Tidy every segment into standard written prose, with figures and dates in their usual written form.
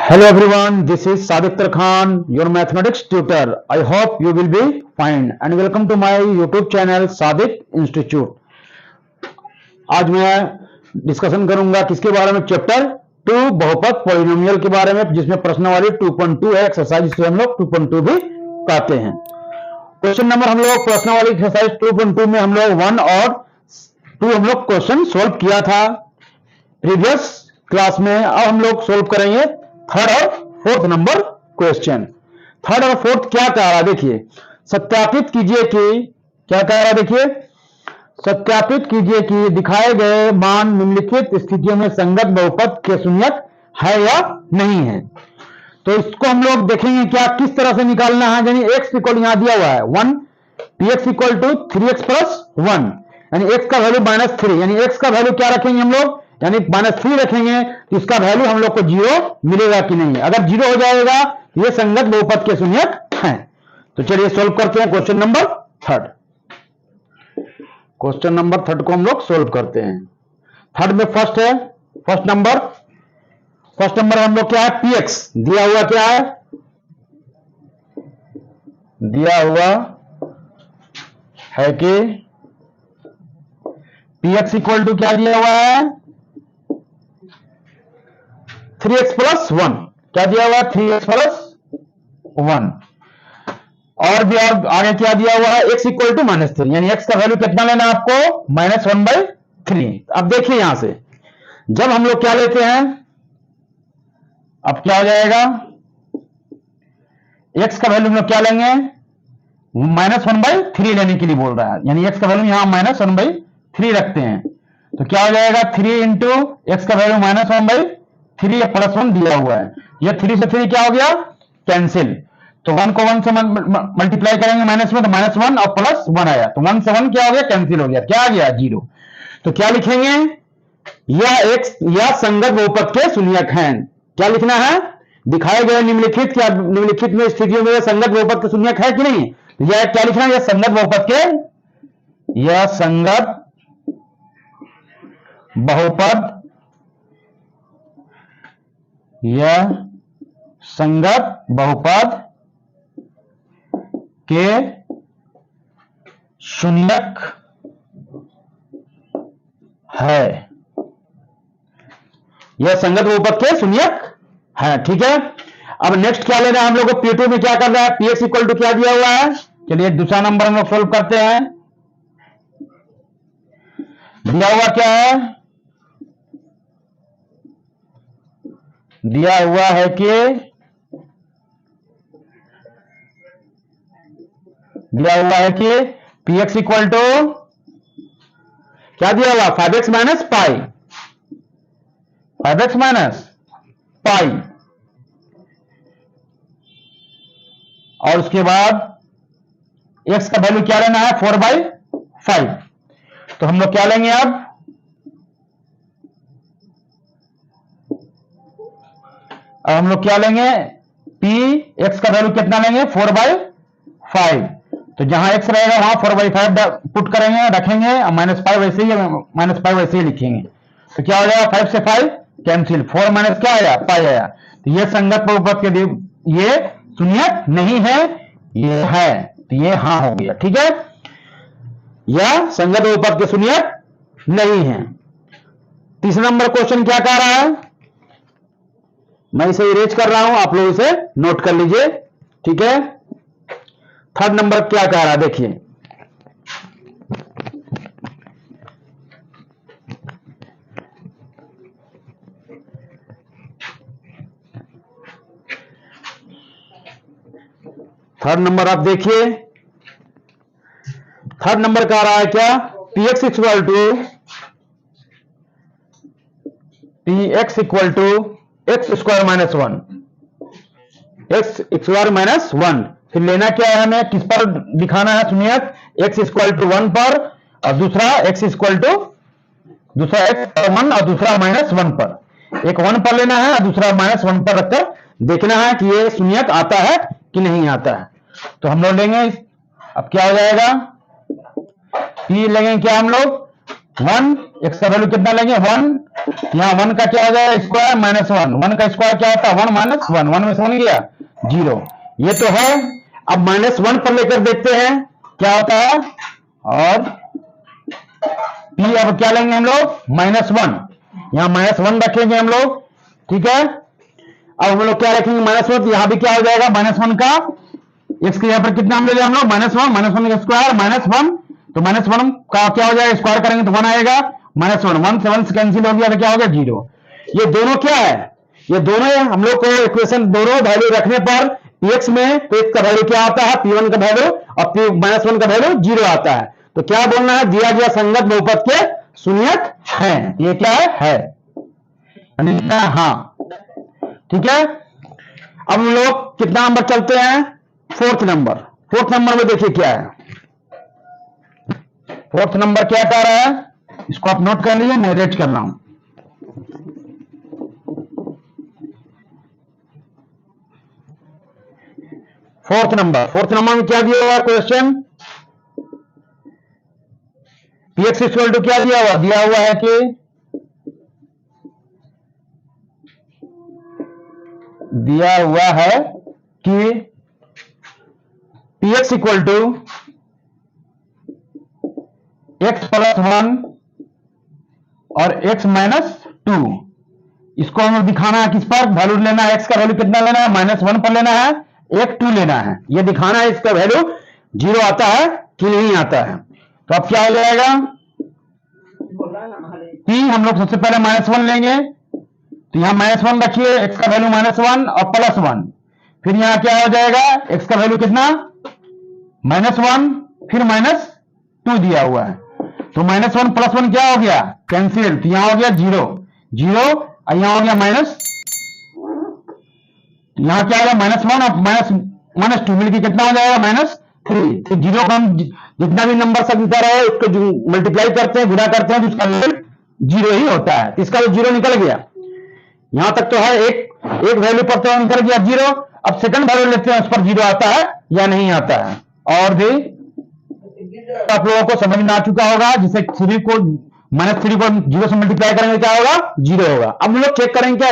Hello everyone, this is Sadiq Khan, your mathematics tutor. I hope you will be fine and welcome to my YouTube channel Sadiq Institute. आज मैं discussion करूंगा किसके बारे में, chapter 2 बहुपद polynomial के बारे में, जिसमें प्रश्नावली 2.2 है, एक्सरसाइज जिसे हम लोग 2.2 भी कहते हैं। क्वेश्चन नंबर हम लोग प्रश्नावली एक्सरसाइज 2.2 में हम लोग 1 और 2 हम लोग क्वेश्चन सोल्व किया था प्रीवियस क्लास में। अब हम लोग सोल्व करेंगे थर्ड और फोर्थ नंबर क्वेश्चन। थर्ड और फोर्थ क्या कह रहा है देखिए, सत्यापित कीजिए कि क्या कह रहा है, देखिए सत्यापित कीजिए कि दिखाए गए मान निम्नलिखित स्थितियों में संगत बहुपद के शून्यक है या नहीं है। तो इसको हम लोग देखेंगे क्या किस तरह से निकालना है। यानी x इक्वल यहां दिया हुआ है 1, px equal to 3x plus 1, यानी x का वैल्यू -3, यानी x का वैल्यू क्या रखेंगे हम लोग, यानी -3 रखेंगे तो इसका वैल्यू हम लोग को 0 मिलेगा कि नहीं। अगर 0 हो जाएगा ये संगत बहुपद के शून्यक है। तो चलिए सोल्व करते हैं question number third. Question number third को हम लोग सोल्व करते हैं। थर्ड में फर्स्ट है, फर्स्ट नंबर हम लोग क्या है, px दिया हुआ क्या है, दिया हुआ है कि px इक्वल टू क्या दिया हुआ है 3x प्लस 1, क्या दिया हुआ है 3x प्लस 1, और भी और आगे क्या दिया हुआ है x इक्वल टू -3, यानी x का वैल्यू कितना लेना है आपको -1/3। अब देखिए यहां से जब हम लोग क्या लेते हैं, अब क्या हो जाएगा, x का वैल्यू हम लोग क्या लेंगे -1/3 लेने के लिए बोल रहा है, यानी x का वैल्यू यहां -1/3 रखते हैं। तो क्या हो जाएगा 3 इंटू एक्स का वैल्यू -1/3 प्लस 1 दिया हुआ है, ये 3 से 3 क्या हो गया कैंसिल, तो 1 को 1 से मल्टीप्लाई करेंगे माइनस में, तो -1 और प्लस 1 आया, तो 1 से 1 क्या हो गया कैंसिल हो गया, क्या आ गया 0। तो क्या लिखेंगे, यह संगत बहुपद के शून्यक हैं। क्या लिखना है, दिखाए गए निम्नलिखित में स्थितियों में संगत बहुपद के शून्यक है कि नहीं। यह क्या लिखना है, यह संगत बहुपद के, यह संगत बहुपद, यह संगत बहुपद के शून्यक है, यह संगत बहुपद के शून्यक है, ठीक है। अब नेक्स्ट क्या लेना है हम लोग को, P2 में क्या करना है, px इक्वल टू क्या दिया हुआ है, चलिए दूसरा नंबर हम लोग सोल्व करते हैं। दिया हुआ क्या है, दिया हुआ है कि px इक्वल टू क्या दिया हुआ 5x minus pi, 5x minus pi, और उसके बाद x का वैल्यू क्या लेना है 4/5। तो हम लोग क्या लेंगे, अब हम लोग क्या लेंगे, p x का वैल्यू कितना लेंगे 4/5, तो जहां x रहेगा वहां 4/5 पुट करेंगे, रखेंगे, -5 वैसे ही लिखेंगे। तो क्या हो जाएगा 5 से 5 कैंसिल, 4 माइनस क्या आया पाई आया। तो ये संगत बहुपद के ये शून्यक नहीं है, ये है, तो ये हाँ हो गया, ठीक है, यह संगत बहुपद के शून्यक नहीं है। तीसरा नंबर क्वेश्चन क्या कह रहा है, मैं इसे इरेज कर रहा हूं, आप लोग इसे नोट कर लीजिए, ठीक है। थर्ड नंबर क्या कह रहा है देखिए, थर्ड नंबर आप देखिए, थर्ड नंबर कह रहा है क्या, px equal to x square minus 1, फिर लेना क्या है हमें, किस पर दिखाना है शून्यक, x इक्वल टू 1 पर, और दूसरा x इक्वल टू दूसरा x 1 और दूसरा -1 पर, एक 1 पर लेना है और दूसरा -1 पर रखकर देखना है कि ये शून्यक आता है कि नहीं आता है। तो हम लोग लेंगे, अब क्या हो जाएगा, p लेंगे क्या हम लोग 1 एक्स का वैल्यू कितना लेंगे 1, यहाँ 1 का क्या हो जाएगा स्क्वायर माइनस 1 का स्क्वायर क्या होता है 1 माइनस 1, 1 में से 1 गया 0, ये तो है। अब -1 पर लेकर देखते हैं क्या होता है, और p अब क्या लेंगे हम लोग -1, यहाँ -1 रखेंगे हम लोग, ठीक है। अब हम लोग क्या रखेंगे -1, यहां भी क्या हो जाएगा -1 का x के यहाँ पर कितना हम ले हम लोग -1 का स्क्वायर -1, तो -1 का क्या हो जाएगा स्क्वायर करेंगे तो 1 आएगा, -1 1 से 1 कैंसिल हो गया तो क्या हो गया 0। ये दोनों क्या है, ये दोनों हम लोग को इक्वेशन दोनों वैल्यू रखने पर px में तो x का वैल्यू क्या आता है p1 का वैल्यू और -1 का वैल्यू 0 आता है। तो क्या बोलना है, दिया गया संगत बहुपद के शून्यक है, ये क्या है हाँ, ठीक है। अब हम लोग कितना नंबर चलते हैं, 4th नंबर। 4th नंबर में देखिए क्या है, 4th नंबर क्या कह रहा है, इसको आप नोट कर लीजिए, मैं रेट कर रहा हूं। फोर्थ नंबर में क्या दिया हुआ क्वेश्चन, px इक्वल टू क्या दिया हुआ है कि px equal to x plus 1 और x माइनस 2, इसको हमें दिखाना है किस पर वैल्यू लेना है, x का वैल्यू कितना लेना है -1 पर लेना है, 1 2 लेना है, ये दिखाना है इसका वैल्यू 0 आता है कि नहीं आता है। तो अब क्या हो जाएगा, p हम लोग सबसे पहले -1 लेंगे, तो यहां -1 रखिए, x का वैल्यू -1 और +1, फिर यहां क्या हो जाएगा x का वैल्यू कितना -1 फिर -2 दिया हुआ है, तो -1 +1 क्या हो गया कैंसिल, तो यहां हो गया 0 0 और यहां हो गया माइनस, यहां क्या होगा -1 और -2 मिलकर कितना हो जाएगा -3। तो 0 का हम जितना भी नंबर संख्या रहे उसको मल्टीप्लाई करते हैं, गुणा करते हैं तो उसका रिजल्ट 0 ही होता है, तो इसका तो 0 निकल गया। यहां तक तो है, एक वैल्यू पर तो निकल गया 0। अब सेकंड वैल्यू लेते हैं, उस पर 0 आता है या नहीं आता है, और भी आप लोगों को समझ में आ चुका होगा, जिसे 3 को -3 को 0 से मल्टीप्लाई करेंगे क्या होगा 0 होगा। अब हम लोग चेक करेंगे क्या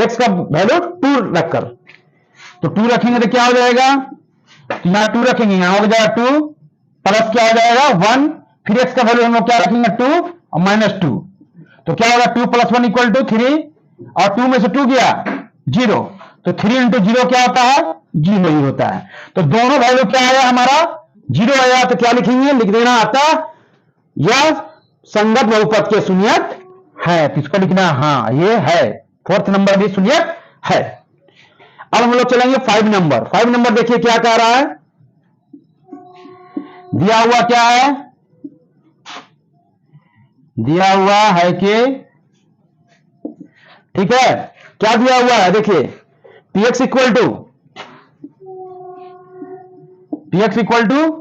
x का वैल्यू 2 रखकर, तो 2 रखेंगे तो क्या हो जाएगा, तो यहां 2 रखेंगे, यहां हो जाएगा 2 प्लस क्या हो जाएगा 1, फिर x का वैल्यू हम लोग क्या रखेंगे 2 और -2, तो क्या होगा 2 + 1 = 3, और 2 में से 2 गया 0, तो 3 × 0 क्या होता है 0 ही होता है। तो दोनों वैल्यू क्या आया हमारा 0 आया, तो क्या लिखेंगे, लिख देना आता यह संगत बहुपद के शून्यक है, किसको लिखना, हाँ ये है, 4th नंबर भी शून्यक है। अब हम लोग चलेंगे 5 नंबर। 5 नंबर देखिए क्या कह रहा है, दिया हुआ क्या है, दिया हुआ है कि, ठीक है, क्या दिया हुआ है देखिए, px equal to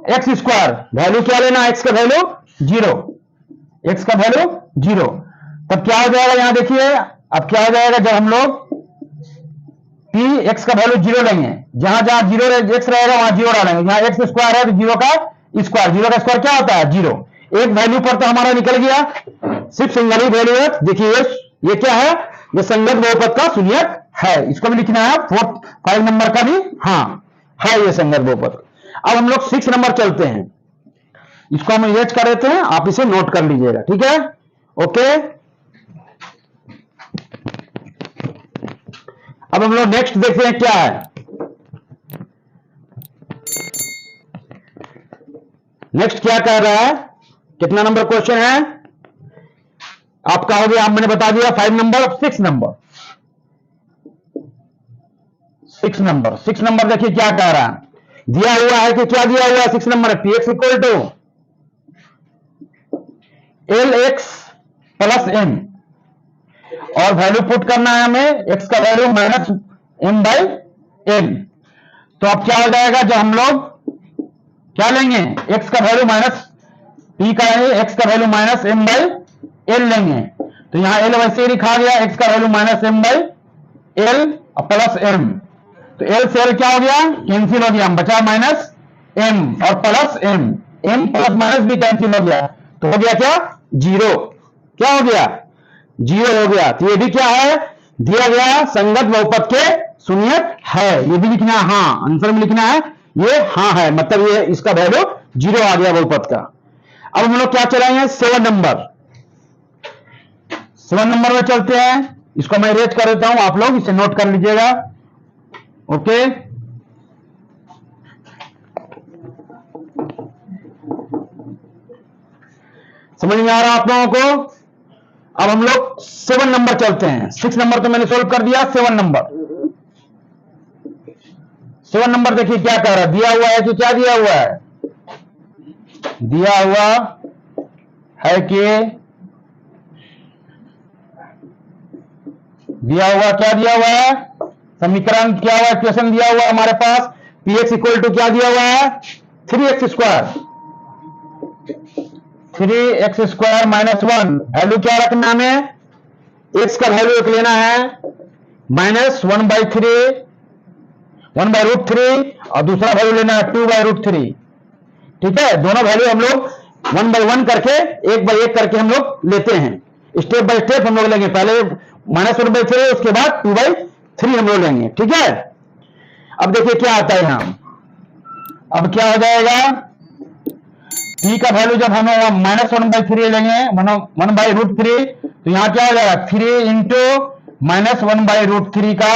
x square, value क्या लेना है x का वैल्यू 0, x का वैल्यू 0, तब क्या हो जाएगा यहां देखिए, अब क्या हो जाएगा जब हम लोग p x का वैल्यू 0 लेंगे, जहां जहां 0 x रहेगा वहां 0 डालेंगे, जहां x स्क्वायर है तो 0 का स्क्वायर क्या होता है 0। एक वैल्यू पर तो हमारा निकल गया, सिर्फ सिंगल ही वैल्यू है, देखिए ये क्या है, ये संगत बहुपद का शून्यक है, इसको भी लिखना है 5 नंबर का भी, हाँ है ये संगत बहुपद। अब हम लोग 6 नंबर चलते हैं, इसको हम एच कर देते हैं, आप इसे नोट कर लीजिएगा, ठीक है, ओके। अब हम लोग नेक्स्ट देखते हैं क्या है, नेक्स्ट क्या कह रहा है, कितना नंबर क्वेश्चन है आपका, हो गया, मैंने बता दिया 5 नंबर। अब 6 नंबर, 6 नंबर देखिए क्या कह रहा है, दिया हुआ है कि क्या दिया हुआ है 6 number, px equal to lx plus m, और वैल्यू पुट करना है हमें x का वैल्यू -m/n। तो अब क्या हो जाएगा, जब हम लोग क्या लेंगे, x का वैल्यू p का है, x का वैल्यू -m/l लेंगे, तो यहां l वैसे ही लिखा गया, x का वैल्यू -m/l प्लस m, तो l से l क्या हो गया कैंसिल हो गया, बचा -m और plus m, m plus minus भी कैंसिल हो गया, तो हो गया क्या 0, क्या हो गया, 0 हो गया। तो ये भी क्या है, दिया गया संगत बहुपद के शून्यक है, ये भी लिखना है, हाँ आंसर में लिखना है ये हाँ है, मतलब ये इसका वैल्यू 0 आ गया बहुपद का। अब हम लोग क्या चलाएंगे, 7 नंबर। 7 नंबर में चलते हैं, इसको मैं रेट कर देता हूं, आप लोग इसे नोट कर लीजिएगा। ओके, समझ में आ रहा आप लोगों को। अब हम लोग 7 नंबर चलते हैं, 6 नंबर तो मैंने सोल्व कर दिया, 7 नंबर। 7 नंबर देखिए क्या कह रहा है, दिया हुआ है कि क्या दिया हुआ है, दिया हुआ है कि दिया हुआ क्या दिया हुआ है, समीकरण क्या हुआ, इक्वेशन दिया हुआ है हमारे पास, px इक्वल टू क्या दिया हुआ है, 3x square, 3x square minus 1। Value क्या रखना हमें, x का वैल्यू एक लेना है माइनस 1/3, 1/√3, और दूसरा वैल्यू लेना है 2/√3। ठीक है, दोनों वैल्यू हम लोग 1 by 1 करके, 1 by 1 करके हम लोग लेते हैं, स्टेप बाय स्टेप हम लोग लेंगे, पहले -1/3, उसके बाद 2/3 हम लोग लेंगे। ठीक है, अब देखिए क्या आता है यहां, अब क्या हो जाएगा, p का वैल्यू जब हम -1/3 लेंगे, 1/√3, तो यहां क्या हो जाएगा, 3 इंटू -1/√3 का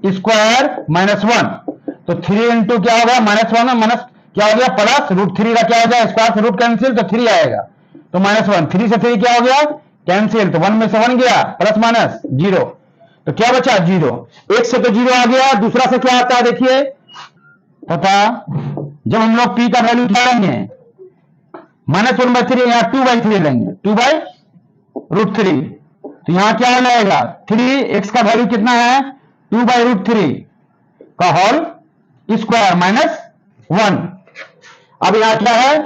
स्क्वायर -1, तो 3 इंटू क्या होगा, -1 माइनस क्या हो गया, प्लस √3 का क्या हो जाएगा, स्क्वायर से रूट कैंसिल, तो 3 आएगा, तो -1, 3 से 3 क्या हो गया, कैंसिल, तो 1 में से 1 गया, प्लस माइनस 0, तो क्या बचा 0, 1 से तो 0 आ गया, दूसरा से क्या आता है देखिए, तथा जब हम लोग p का वैल्यू क्या लेंगे, -1/3, यहां 2/3 लेंगे, 2/√3, तो यहां क्या हो जाएगा, 3x का वैल्यू कितना है, 2/√3 का होल स्क्वायर -1। अब यहां क्या है,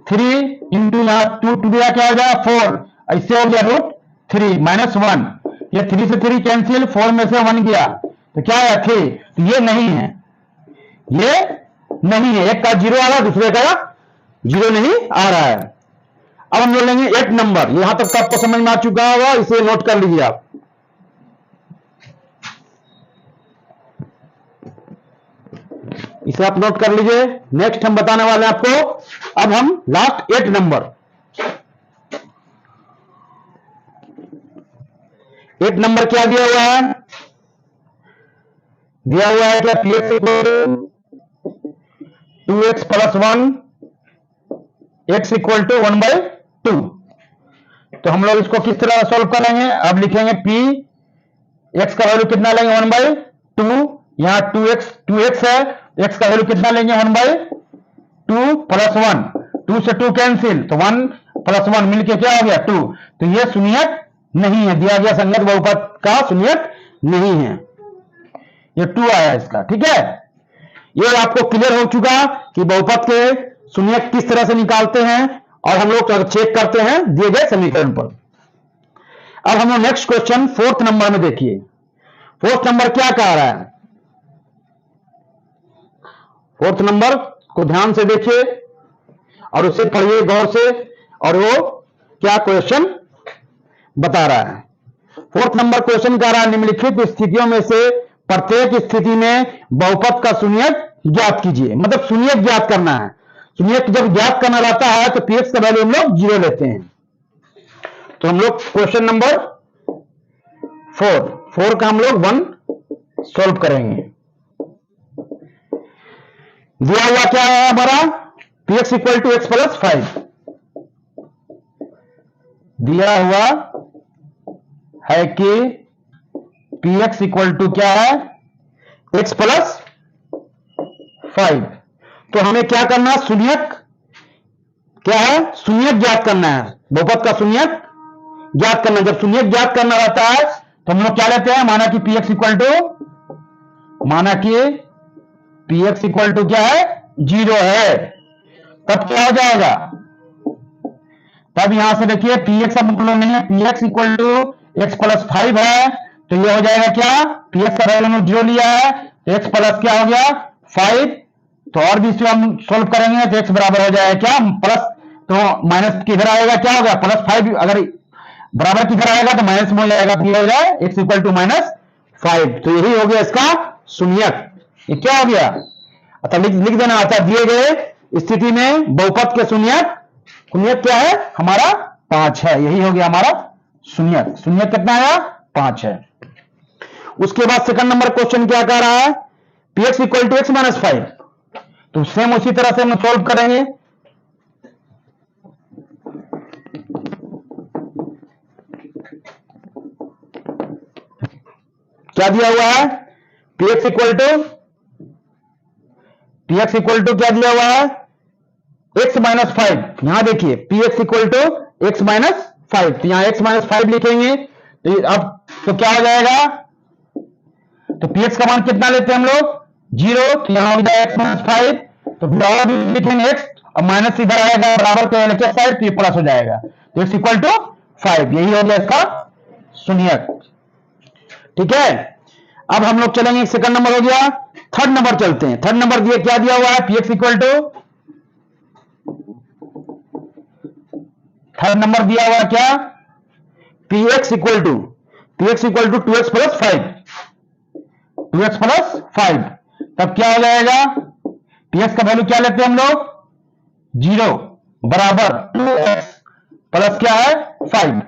3 इंटू यहां 2 दिया क्या हो जाएगा 4, ऐसे हो गया √3 -1, ये 3 से 3 कैंसिल, 4 में से 1 गया, तो क्या है 3, तो ये नहीं है, ये नहीं है, एक का 0 आ रहा है, दूसरे का 0 नहीं आ रहा है। अब हम लोग लेंगे 8 नंबर, यहां तक तो आपको समझ में आ चुका होगा, इसे नोट कर लीजिए आप, इसे आप नोट कर लीजिए। नेक्स्ट हम बताने वाले हैं आपको, अब हम लास्ट 8 नंबर, 8 नंबर क्या दिया हुआ है, दिया हुआ है क्या, px equal 2x plus 1, x equal to 1/2। तो हम लोग इसको किस तरह सॉल्व करेंगे, अब लिखेंगे p, x का वैल्यू कितना लेंगे 1/2, यहां 2x है, x का वैल्यू कितना लेंगे 1/2 प्लस 1, 2 से 2 कैंसिल, तो 1 प्लस 1 मिलके क्या हो गया 2, तो ये शून्यक नहीं है, दिया गया संगत बहुपद का शून्यक नहीं है, ये 2 आया इसका। ठीक है, ये आपको क्लियर हो चुका कि बहुपद के शून्यक किस तरह से निकालते हैं, और हम लोग चेक करते हैं दिए गए समीकरण पर। अब हम लोग नेक्स्ट क्वेश्चन 4th नंबर में देखिए, 4th नंबर क्या कह रहा है, 4th नंबर को ध्यान से देखिए और उसे पढ़िए गौर से, और वो क्या क्वेश्चन बता रहा है। 4th नंबर क्वेश्चन कह रहा है, निम्नलिखित स्थितियों में से प्रत्येक स्थिति में बहुपद का शून्यक ज्ञात कीजिए, मतलब शून्यक ज्ञात करना है, शून्यक जब ज्ञात करना रहता है तो px का वैल्यू हम लोग 0 लेते हैं। तो हम लोग क्वेश्चन नंबर 4 का हम लोग 1 सॉल्व करेंगे। दिया हुआ क्या है हमारा, px equal to x plus 5, दिया हुआ है कि px इक्वल टू क्या है, x प्लस 5। तो हमें क्या करना है, शून्यक क्या है, शून्यक ज्ञात करना है, बहुपद का शून्यक ज्ञात करना। जब शून्यक ज्ञात करना रहता है तो हम लोग क्या लेते हैं, माना कि px इक्वल टू क्या है 0 है, तब क्या हो जाएगा, तब यहां से देखिए px का मतलब नहीं है, px equal to x plus 5 है, तो ये हो जाएगा क्या, px का वैल्यू 0 लिया है, तो x प्लस क्या हो गया 5, तो और भी इसमें हम सोल्व करेंगे तो x बराबर हो जाएगा क्या प्लस, तो माइनस किधर आएगा क्या होगा प्लस 5, अगर बराबर किधर आएगा तो माइनस में हो जाएगा, तो ये हो जाए x इक्वल टू -5। तो यही हो गया इसका शून्यक। ये क्या हो गया, अच्छा लिख देना। अच्छा दिए गए स्थिति में बहुपद के शून्यक क्या है हमारा 5 है। यही हो गया हमारा शून्यक। शून्यक कितना आया 5 है। उसके बाद सेकंड नंबर क्वेश्चन क्या कह रहा है, px equal to x minus 5। तो सेम उसी तरह से हम सॉल्व करेंगे। क्या दिया हुआ है, px इक्वल टू क्या दिया हुआ है x माइनस 5। यहां देखिए px equal to x minus 5, तो यहां x माइनस 5 लिखेंगे। तो अब तो क्या हो जाएगा, तो px का मान कितना लेते हैं हम लोग 0, तो यहां हो जाएगा x माइनस 5। तो बराबर भी लिखेंगे x और माइनस इधर आएगा बराबर के लेके साइड, तो ये प्लस हो जाएगा। तो x इक्वल टू 5, यही हो गया इसका शून्यक। ठीक है, अब हम लोग चलेंगे, सेकंड नंबर हो गया। थर्ड नंबर चलते हैं। थर्ड नंबर दिए क्या दिया हुआ है, px equal to, third number दिया हुआ क्या, px equal to 2x plus 5, 2x plus 5। तब क्या हो जाएगा, px का वैल्यू क्या लेते हैं हम लोग 0 बराबर 2x प्लस क्या है 5।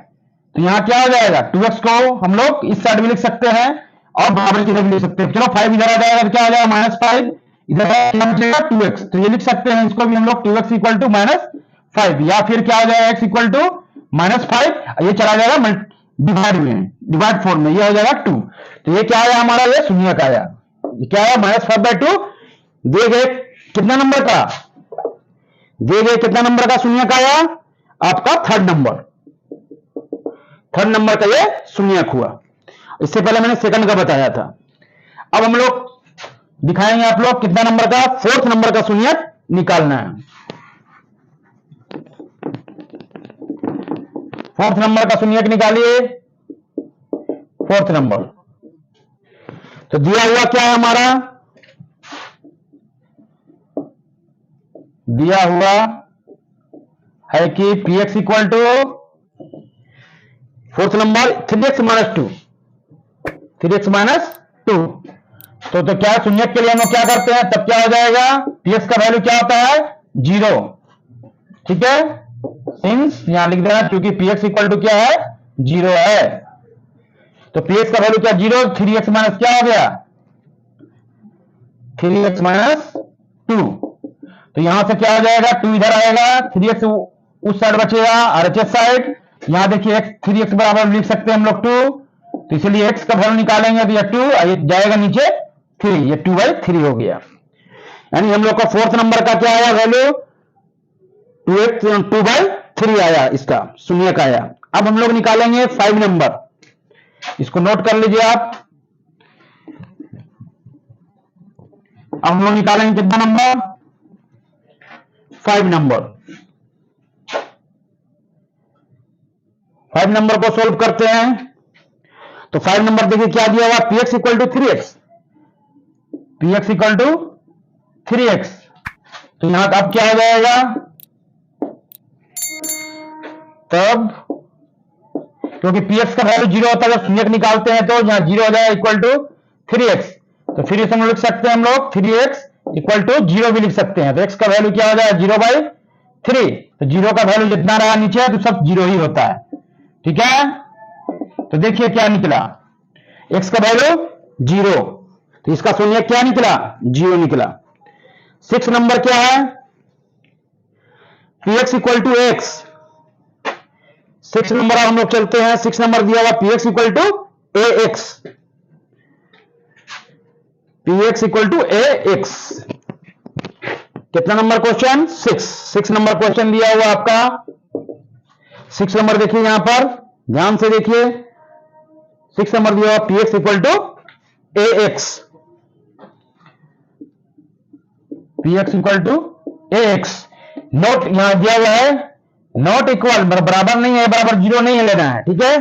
तो यहां क्या हो जाएगा, 2x को हम लोग इस साइड में लिख सकते हैं और बराबर की तरफ लिख सकते हैं। चलो 5 इधर आ जाएगा तो क्या हो जाएगा -5, इधर बचेगा 2x। तो ये लिख सकते हैं इसको भी हम लोग 2x इक्वल टू -5, या फिर क्या हो जाएगा x इक्वल टू -5, ये चला जाएगा डिवाइड फॉर्म में, ये हो जाएगा 2। तो ये क्या आया हमारा, ये शून्यक आया। ये क्या आया -5/2। दिए गए कितना नंबर का, दिए गए कितना नंबर का शून्यक आया आपका थर्ड नंबर का ये शून्यक हुआ। इससे पहले मैंने सेकंड का बताया था। अब हम लोग दिखाएंगे आप लोग कितना नंबर का, फोर्थ नंबर का शून्यक निकालना है। फोर्थ नंबर का शून्यक निकालिए। फोर्थ नंबर तो दिया हुआ क्या है हमारा, दिया हुआ है कि px equal to fourth number 3x minus 2, 3x minus 2। तो क्या शून्यक के लिए हम लोग क्या करते हैं, तब क्या हो जाएगा, px का वैल्यू क्या होता है 0। ठीक है, सिंस यहां लिख देना क्योंकि px इक्वल टू क्या है 0 है। तो px का वैल्यू क्या 0, 3x माइनस क्या हो गया 3x माइनस 2। तो यहां से क्या हो जाएगा, 2 इधर आएगा, 3x उस साइड बचेगा RHS साइड। यहां देखिए 3x बराबर लिख सकते हैं हम लोग 2, तो इसलिए x का वैल्यू निकालेंगे तो ये 2 ये जाएगा नीचे 3, ये 2/3 हो गया। यानी हम लोग का फोर्थ नंबर का क्या आया वैल्यू 2/3 आया, इसका शून्यक आया। अब हम लोग निकालेंगे 5 नंबर, इसको नोट कर लीजिए आप। अब हम लोग निकालेंगे कितना नंबर 5 नंबर। 5 नंबर को सोल्व करते हैं। तो 5 नंबर देखिए क्या दिया हुआ, px equal to 3x, px equal to 3x। तो यहां अब क्या हो जाएगा, तब क्योंकि px का वैल्यू 0 होता है, जब शून्यक निकालते हैं तो यहां 0 हो जाएगा इक्वल टू 3x। तो फिर इसे हम लिख सकते हैं हम लोग 3x इक्वल टू 0 भी लिख सकते हैं। तो x का वैल्यू क्या हो जाएगा 0/3। तो 0 का वैल्यू जितना रहा नीचे तो सब 0 ही होता है। ठीक है, तो देखिए क्या निकला, x का वैल्यू 0, तो इसका शून्यक क्या निकला 0 निकला। 6 नंबर क्या है, px equal to x। 6 number हम लोग चलते हैं। 6 नंबर दिया हुआ px equal to ax, px equal to ax। कितना नंबर क्वेश्चन 6 नंबर क्वेश्चन दिया हुआ आपका। 6 नंबर देखिए यहां पर ध्यान से देखिए, 6 नंबर दिया हुआ px equal to ax, px equal to ax। Note यहां दिया हुआ है नॉट इक्वल, बराबर नहीं है, बराबर 0 नहीं है लेना है। ठीक है,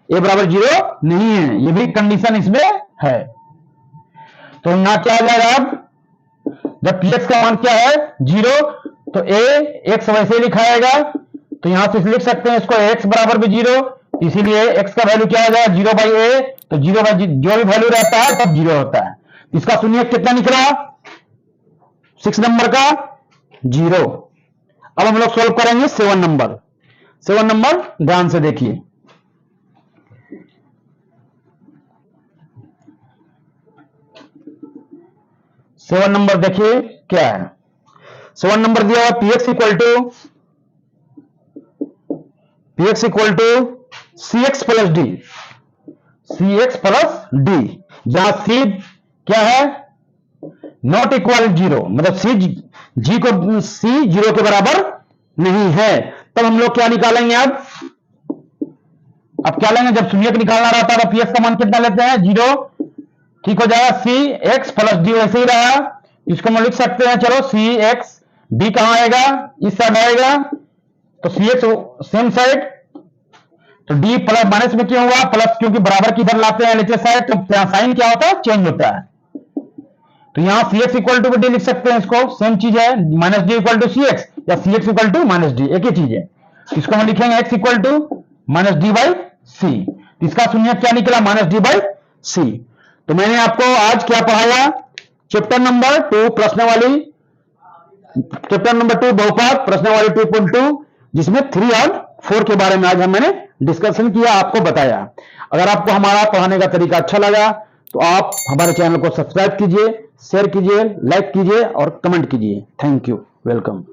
ए बराबर 0 नहीं है, ये भी कंडीशन इसमें है। तो यहां क्या आ जाएगा, अब जब px का मान क्या है 0, तो a x वैसे ही लिखाएगा। तो यहां से लिख सकते हैं इसको x बराबर भी 0, इसीलिए x का वैल्यू क्या हो जाएगा 0/a, तो 0/, जो भी वैल्यू रहता है तब 0 होता है। इसका शून्यक कितना निकला 6 नंबर का 0। अब हम लोग सोल्व करेंगे 7 नंबर। 7 नंबर ध्यान से देखिए। सेवन नंबर देखिए क्या है। 7 नंबर दिया हुआ px equal to cx plus d, cx plus d, जहां c क्या है नॉट इक्वल 0, मतलब c को c 0 के बराबर नहीं है। तब हम लोग क्या निकालेंगे अब क्या लेंगे, जब शून्यक निकालना रहता है तो px का मान कितना लेते हैं 0, ठीक हो जाएगा cx प्लस डी वैसे ही रहा। इसको हम लिख सकते हैं, चलो cx d कहां आएगा इस साइड आएगा, तो cx सेम साइड, तो d प्लस माइनस में क्यों हुआ प्लस, क्योंकि बराबर की इधर लाते हैं नीचे साइड, तो साइन क्या होता है चेंज होता है। तो यहां cx इक्वल टू डी लिख सकते हैं, इसको सेम चीज है, minus D equal to cx या cx equal to minus D एक ही चीज है। इसको हम लिखेंगे x equal to minus D by C, इसका शून्य क्या निकला माइनस डी बाई सी। तो मैंने आपको आज क्या पढ़ाया, चैप्टर नंबर 2 प्रश्न वाली, चैप्टर नंबर 2 बहुपद प्रश्न वाली 2.2, जिसमें 3 और 4 के बारे में आज मैंने डिस्कशन किया, आपको बताया। अगर आपको हमारा पढ़ाने का तरीका अच्छा लगा तो आप हमारे चैनल को सब्सक्राइब कीजिए, शेयर कीजिए, लाइक कीजिए और कमेंट कीजिए। Thank you, welcome.